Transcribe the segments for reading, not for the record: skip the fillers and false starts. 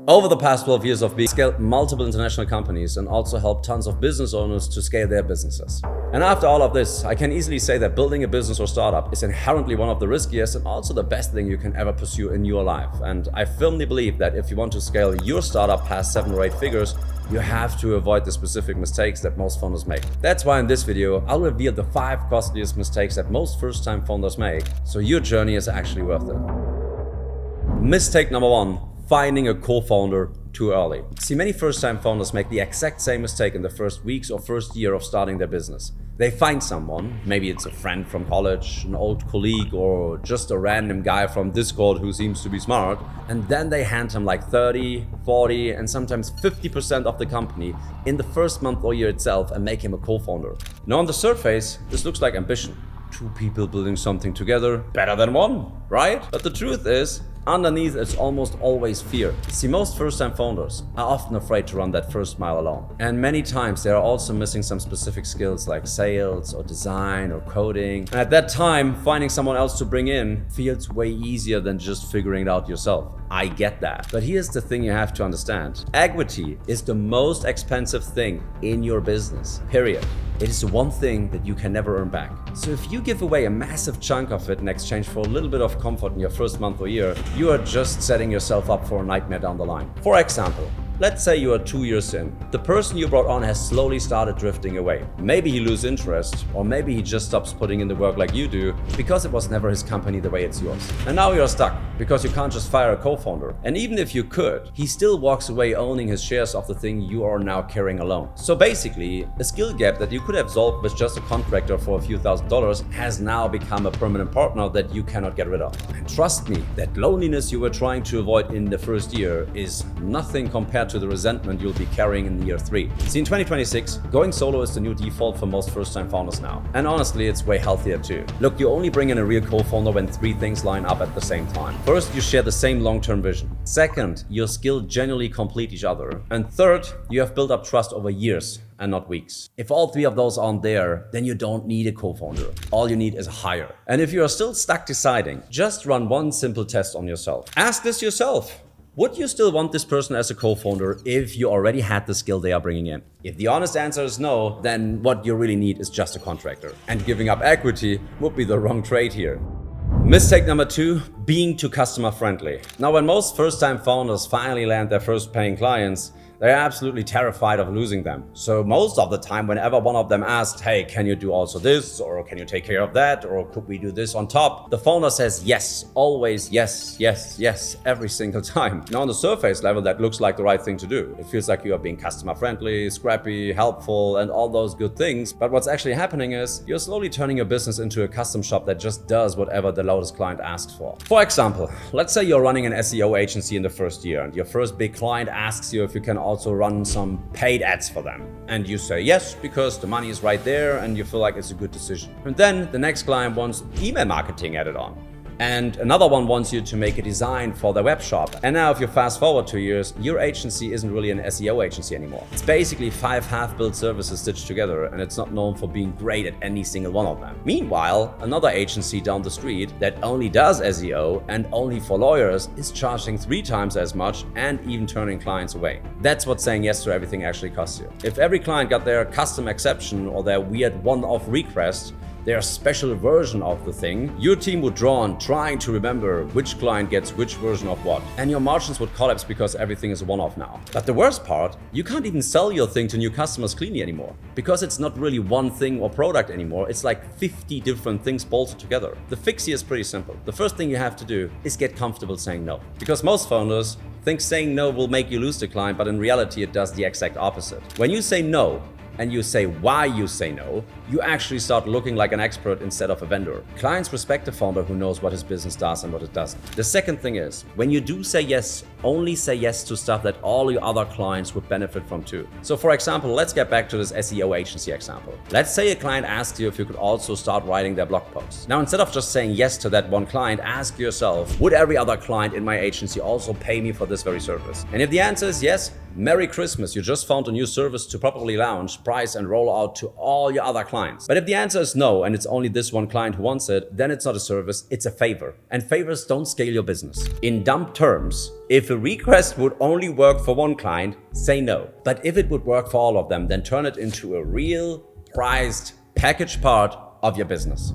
Over the past 12 years of being scaled multiple international companies and also helped tons of business owners to scale their businesses. And after all of this, I can easily say that building a business or startup is inherently one of the riskiest and also the best thing you can ever pursue in your life. And I firmly believe that if you want to scale your startup past 7 or 8 figures, you have to avoid the specific mistakes that most founders make. That's why in this video, I'll reveal the 5 costliest mistakes that most first-time founders make, so your journey is actually worth it. Mistake number 1. Finding a co-founder too early. See, many first-time founders make the exact same mistake in the first weeks or first year of starting their business. They find someone, maybe it's a friend from college, an old colleague, or just a random guy from Discord who seems to be smart, and then they hand him like 30, 40, and sometimes 50% of the company in the first month or year itself and make him a co-founder. Now on the surface, this looks like ambition. 2 people building something together, better than 1, right? But the truth is, underneath it's almost always fear. See, most first-time founders are often afraid to run that first mile alone. And many times they are also missing some specific skills like sales or design or coding. And at that time, finding someone else to bring in feels way easier than just figuring it out yourself. I get that. But here's the thing you have to understand. Equity is the most expensive thing in your business, period. It is the one thing that you can never earn back. So if you give away a massive chunk of it in exchange for a little bit of comfort in your first month or year, you are just setting yourself up for a nightmare down the line. For example, let's say you are 2 years in. The person you brought on has slowly started drifting away. Maybe he loses interest, or maybe he just stops putting in the work like you do because it was never his company the way it's yours. And now you're stuck because you can't just fire a co-founder. And even if you could, he still walks away owning his shares of the thing you are now carrying alone. So basically, a skill gap that you could have solved with just a contractor for a few $1,000s has now become a permanent partner that you cannot get rid of. And trust me, that loneliness you were trying to avoid in the first year is nothing compared to the resentment you'll be carrying in year 3. See, in 2026, going solo is the new default for most first-time founders now. And honestly, it's way healthier too. Look, you only bring in a real co-founder when 3 things line up at the same time. First, you share the same long-term vision. Second, your skills genuinely complete each other. And third, you have built up trust over years and not weeks. If all 3 of those aren't there, then you don't need a co-founder. All you need is a hire. And if you are still stuck deciding, just run one simple test on yourself. Ask this yourself. Would you still want this person as a co-founder if you already had the skill they are bringing in? If the honest answer is no, then what you really need is just a contractor. And giving up equity would be the wrong trade here. Mistake number 2, being too customer friendly. Now, when most first-time founders finally land their first paying clients, they're absolutely terrified of losing them. So most of the time, whenever one of them asks, hey, can you do also this? Or can you take care of that? Or could we do this on top? The founder says yes, always yes, yes, yes, every single time. Now on the surface level, that looks like the right thing to do. It feels like you are being customer friendly, scrappy, helpful, and all those good things. But what's actually happening is you're slowly turning your business into a custom shop that just does whatever the loudest client asks for. For example, let's say you're running an SEO agency in the first year and your first big client asks you if you can also run some paid ads for them. And you say yes, because the money is right there and you feel like it's a good decision. And then the next client wants email marketing added on. And another one wants you to make a design for their web shop. And now if you fast forward 2 years, your agency isn't really an SEO agency anymore. It's basically 5 half-built services stitched together, and it's not known for being great at any single one of them. Meanwhile, another agency down the street that only does SEO and only for lawyers is charging 3 times as much and even turning clients away. That's what saying yes to everything actually costs you. If every client got their custom exception or their weird one-off request, their special version of the thing, your team would draw on trying to remember which client gets which version of what. And your margins would collapse because everything is a one-off now. But the worst part, you can't even sell your thing to new customers cleanly anymore. Because it's not really one thing or product anymore, it's like 50 different things bolted together. The fix here is pretty simple. The first thing you have to do is get comfortable saying no. Because most founders think saying no will make you lose the client, but in reality it does the exact opposite. When you say no, and you say why you say no, you actually start looking like an expert instead of a vendor. Clients respect a founder who knows what his business does and what it doesn't. The second thing is, when you do say yes, only say yes to stuff that all your other clients would benefit from too. So for example, let's get back to this SEO agency example. Let's say a client asks you if you could also start writing their blog posts. Now, instead of just saying yes to that one client, ask yourself, would every other client in my agency also pay me for this very service? And if the answer is yes, Merry Christmas, you just found a new service to properly launch, price, and roll out to all your other clients. clients. But if the answer is no, and it's only this one client who wants it, then it's not a service, it's a favor. And favors don't scale your business. In dumb terms, if a request would only work for one client, say no. But if it would work for all of them, then turn it into a real, prized, packaged part of your business.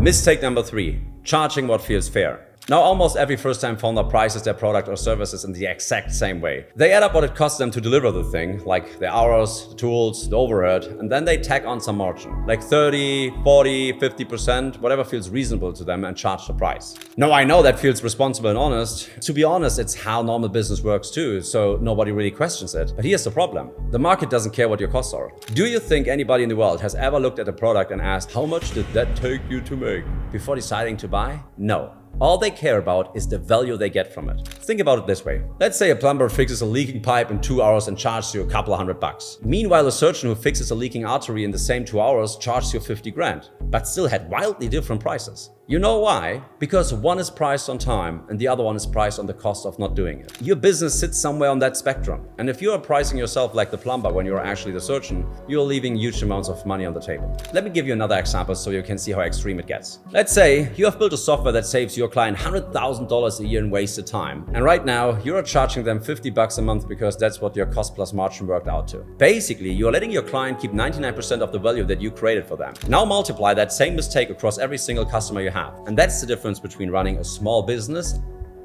Mistake number 3, charging what feels fair. Now, almost every first-time founder prices their product or services in the exact same way. They add up what it costs them to deliver the thing, like the hours, the tools, the overhead, and then they tack on some margin, like 30, 40, 50%, whatever feels reasonable to them, and charge the price. Now, I know that feels responsible and honest. To be honest, it's how normal business works too, so nobody really questions it. But here's the problem. The market doesn't care what your costs are. Do you think anybody in the world has ever looked at a product and asked, how much did that take you to make, before deciding to buy? No. All they care about is the value they get from it. Think about it this way. Let's say a plumber fixes a leaking pipe in 2 hours and charges you a couple of $100. Meanwhile, a surgeon who fixes a leaking artery in the same 2 hours charges you 50 grand, but still had wildly different prices. You know why? Because one is priced on time and the other one is priced on the cost of not doing it. Your business sits somewhere on that spectrum. And if you are pricing yourself like the plumber when you're actually the surgeon, you're leaving huge amounts of money on the table. Let me give you another example so you can see how extreme it gets. Let's say you have built a software that saves your client $100,000 a year in wasted time. And right now you're charging them $50 a month because that's what your cost plus margin worked out to. Basically, you're letting your client keep 99% of the value that you created for them. Now multiply that same mistake across every single customer you have. And that's the difference between running a small business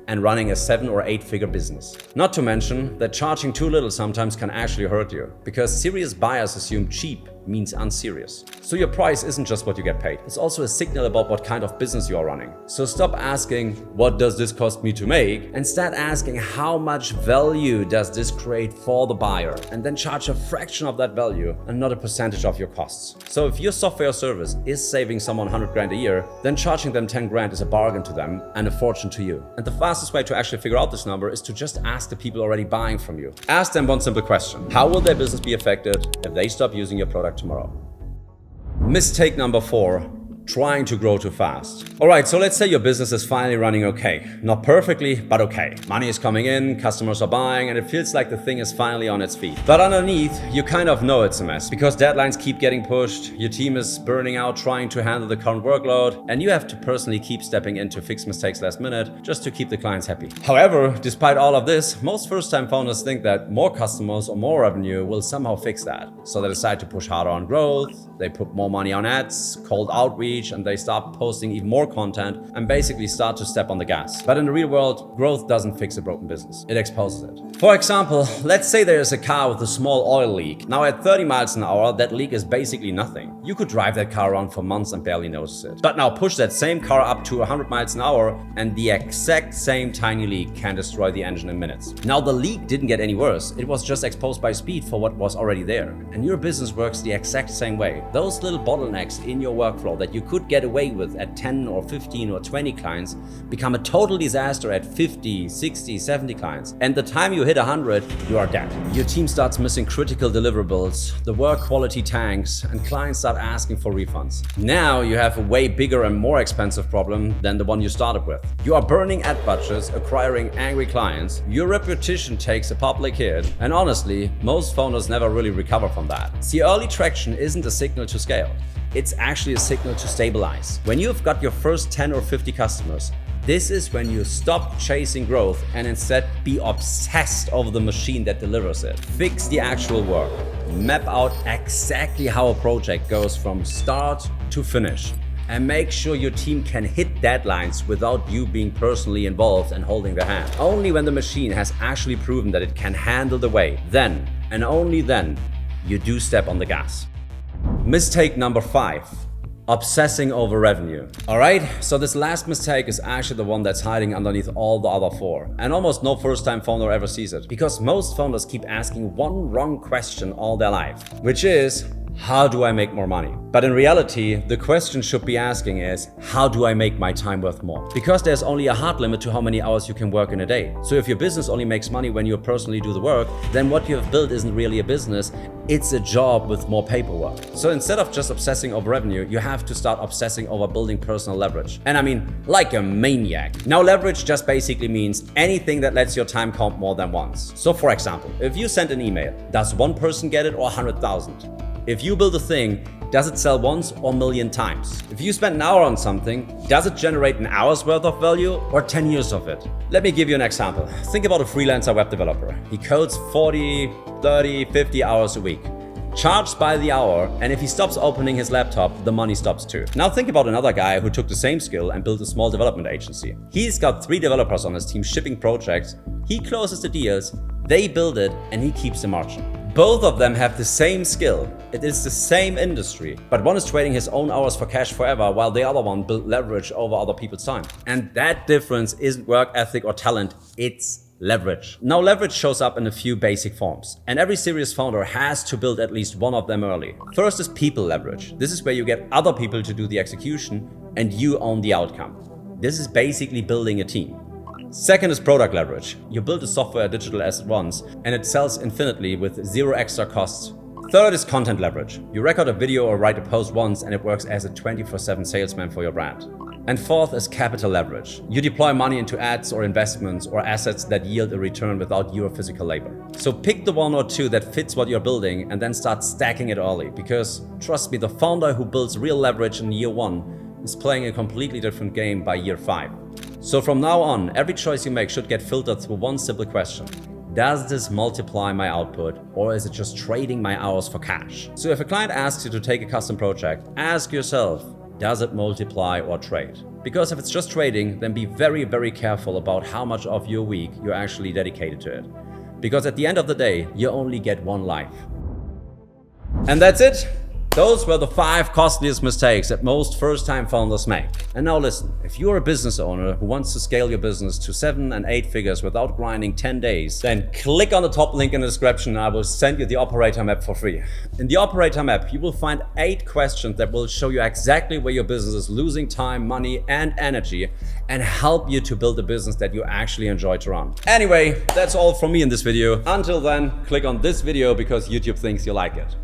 and running a 7 or 8 figure business. Not to mention that charging too little sometimes can actually hurt you, because serious buyers assume cheap means unserious. So your price isn't just what you get paid. It's also a signal about what kind of business you are running. So stop asking, what does this cost me to make? And start asking, how much value does this create for the buyer? And then charge a fraction of that value and not a percentage of your costs. So if your software or service is saving someone 100 grand a year, then charging them 10 grand is a bargain to them and a fortune to you. And the fastest way to actually figure out this number is to just ask the people already buying from you. Ask them one simple question. How will their business be affected if they stop using your product tomorrow? Mistake number 4, trying to grow too fast. Alright, so let's say your business is finally running okay. Not perfectly, but okay. Money is coming in, customers are buying, and it feels like the thing is finally on its feet. But underneath, you kind of know it's a mess, because deadlines keep getting pushed, your team is burning out trying to handle the current workload, and you have to personally keep stepping in to fix mistakes last minute just to keep the clients happy. However, despite all of this, most first-time founders think that more customers or more revenue will somehow fix that. So they decide to push harder on growth, they put more money on ads, cold outreach, and they start posting even more content and basically start to step on the gas. But in the real world, growth doesn't fix a broken business. It exposes it. For example, let's say there is a car with a small oil leak. Now at 30 miles an hour, that leak is basically nothing. You could drive that car around for months and barely notice it. But now push that same car up to 100 miles an hour and the exact same tiny leak can destroy the engine in minutes. Now the leak didn't get any worse. It was just exposed by speed for what was already there. And your business works the exact same way. Those little bottlenecks in your workflow that you could get away with at 10 or 15 or 20 clients become a total disaster at 50, 60, 70 clients. And the time you hit 100, you are dead. Your team starts missing critical deliverables, the work quality tanks, and clients start asking for refunds. Now you have a way bigger and more expensive problem than the one you started with. You are burning ad budgets, acquiring angry clients, your reputation takes a public hit, and honestly, most founders never really recover from that. See, early traction isn't a signal to scale. It's actually a signal to stabilize. When you've got your first 10 or 50 customers, this is when you stop chasing growth and instead be obsessed over the machine that delivers it. Fix the actual work. Map out exactly how a project goes from start to finish. And make sure your team can hit deadlines without you being personally involved and holding their hand. Only when the machine has actually proven that it can handle the weight, then and only then you do step on the gas. Mistake number 5, obsessing over revenue. Alright, so this last mistake is actually the one that's hiding underneath all the other 4. And almost no first-time founder ever sees it. Because most founders keep asking one wrong question all their life, which is, how do I make more money? But in reality, the question should be asking is, how do I make my time worth more? Because there's only a hard limit to how many hours you can work in a day. So if your business only makes money when you personally do the work, then what you have built isn't really a business, it's a job with more paperwork. So instead of just obsessing over revenue, you have to start obsessing over building personal leverage. And I mean, like a maniac. Now leverage just basically means anything that lets your time count more than once. So for example, if you send an email, does one person get it or 100,000? If you build a thing, does it sell once or a million times? If you spend an hour on something, does it generate an hour's worth of value or 10 years of it? Let me give you an example. Think about a freelancer web developer. He codes 40, 30, 50 hours a week. Charged by the hour, and if he stops opening his laptop, the money stops too. Now think about another guy who took the same skill and built a small development agency. He's got 3 developers on his team shipping projects, he closes the deals, they build it, and he keeps the margin. Both of them have the same skill, it is the same industry, but one is trading his own hours for cash forever while the other one built leverage over other people's time. And that difference isn't work ethic or talent, it's leverage. Now leverage shows up in a few basic forms, and every serious founder has to build at least one of them early. First is people leverage. This is where you get other people to do the execution and you own the outcome. This is basically building a team. Second is product leverage. You build a software digital asset once and it sells infinitely with 0 extra costs. Third is content leverage. You record a video or write a post once and it works as a 24/7 salesman for your brand. And fourth is capital leverage. You deploy money into ads or investments or assets that yield a return without your physical labor. So pick the 1 or 2 that fits what you're building and then start stacking it early, because trust me, the founder who builds real leverage in year 1 is playing a completely different game by year 5. So from now on, every choice you make should get filtered through one simple question. Does this multiply my output, or is it just trading my hours for cash? So if a client asks you to take a custom project, ask yourself, does it multiply or trade? Because if it's just trading, then be very, very careful about how much of your week you're actually dedicated to it. Because at the end of the day, you only get one life. And that's it. Those were the 5 costliest mistakes that most first-time founders make. And now listen, if you're a business owner who wants to scale your business to 7 and 8 figures without grinding 10 days, then click on the top link in the description and I will send you the operator map for free. In the operator map, you will find 8 questions that will show you exactly where your business is losing time, money, and energy, and help you to build a business that you actually enjoy to run. Anyway, that's all from me in this video. Until then, click on this video because YouTube thinks you like it.